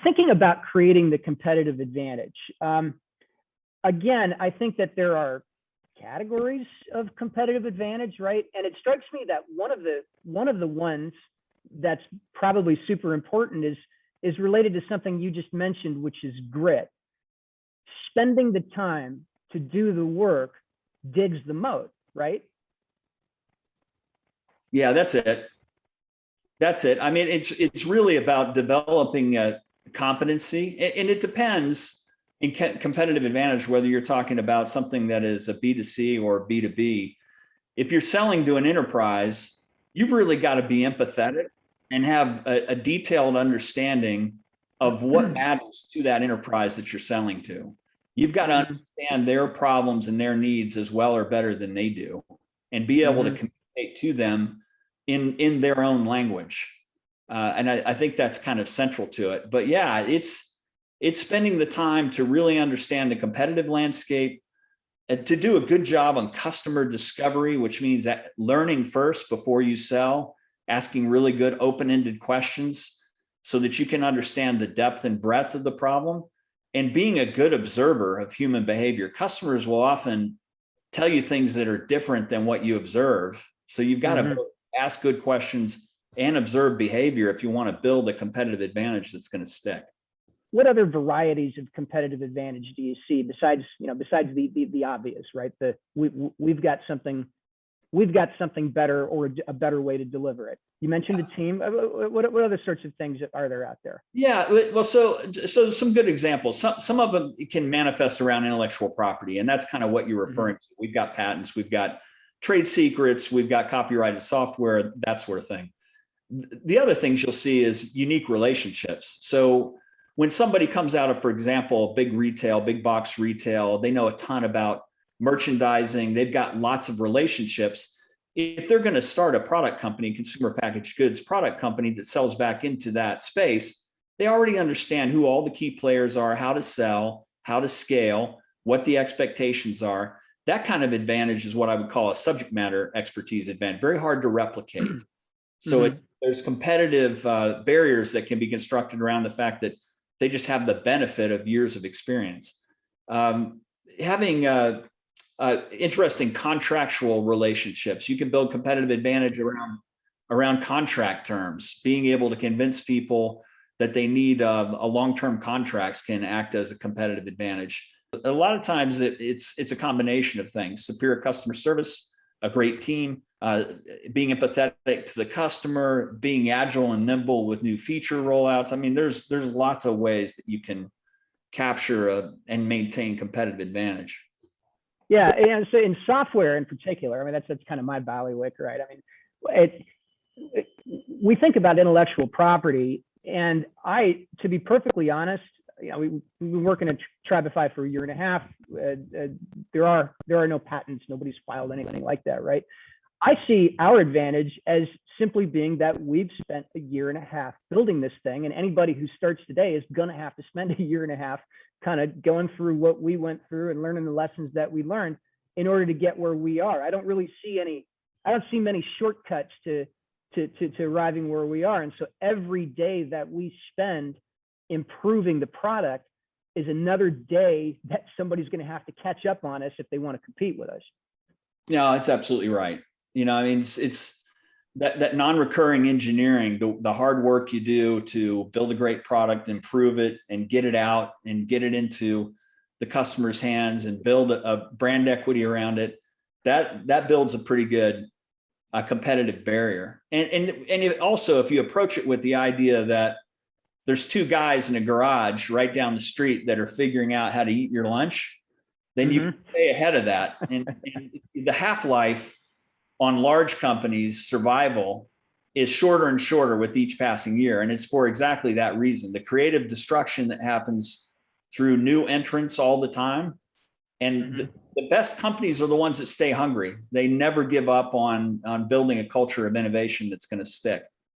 thinking about creating the competitive advantage. Again, I think that there are categories of competitive advantage, right? And it strikes me that one of the ones that's probably super important is related to something you just mentioned, which is grit. Spending the time to do the work digs the moat, right? Yeah, that's it. That's it. I mean, it's really about developing a competency, and it depends in competitive advantage whether you're talking about something that is a B2C or B2B. If you're selling to an enterprise, you've really got to be empathetic and have a detailed understanding of what matters to that enterprise that you're selling to. You've got to understand their problems and their needs as well or better than they do, and be able to communicate to them in their own language. And I think that's kind of central to it. But yeah, it's spending the time to really understand the competitive landscape and to do a good job on customer discovery, which means that learning first before you sell, asking really good open-ended questions so that you can understand the depth and breadth of the problem, and being a good observer of human behavior. Customers will often tell you things that are different than what you observe. So you've got to ask good questions and observe behavior if you want to build a competitive advantage that's going to stick. What other varieties of competitive advantage do you see besides the obvious, right? We've got something better, or a better way to deliver it. You mentioned a team. What other sorts of things are there out there? Yeah, well, so some good examples. Some of them can manifest around intellectual property, and that's kind of what you're referring to. We've got patents, we've got trade secrets, we've got copyrighted software, that sort of thing. The other things you'll see is unique relationships. So when somebody comes out of, for example, big retail, big box retail, they know a ton about merchandising, they've got lots of relationships. If they're going to start a product company, consumer packaged goods product company that sells back into that space, they already understand who all the key players are, how to sell, how to scale, what the expectations are. That kind of advantage is what I would call a subject matter expertise advantage, very hard to replicate. So there's competitive barriers that can be constructed around the fact that they just have the benefit of years of experience. Having interesting contractual relationships. You can build competitive advantage around contract terms. Being able to convince people that they need a long-term contracts can act as a competitive advantage. A lot of times it's a combination of things: superior customer service, a great team, being empathetic to the customer, being agile and nimble with new feature rollouts. I mean, there's lots of ways that you can capture and maintain competitive advantage. Yeah, and so in software in particular, I mean, that's kind of my bailiwick, right? I mean, we think about intellectual property, and to be perfectly honest, you know, we've been working at Tribify for a year and a half. There are no patents. Nobody's filed anything like that, right? I see our advantage as simply being that we've spent a year and a half building this thing, and anybody who starts today is going to have to spend a year and a half kind of going through what we went through and learning the lessons that we learned in order to get where we are. I don't see many shortcuts to arriving where we are. And so every day that we spend improving the product is another day that somebody's going to have to catch up on us if they want to compete with us. No, that's absolutely right. You know, I mean, it's that non-recurring engineering, the hard work you do to build a great product, improve it, and get it out and get it into the customer's hands and build a brand equity around it. That builds a pretty good competitive barrier. And it also, if you approach it with the idea that there's two guys in a garage right down the street that are figuring out how to eat your lunch, then you can stay ahead of that. And the half-life on large companies' survival is shorter and shorter with each passing year. And it's for exactly that reason: the creative destruction that happens through new entrants all the time. And the best companies are the ones that stay hungry. They never give up on building a culture of innovation that's going to stick.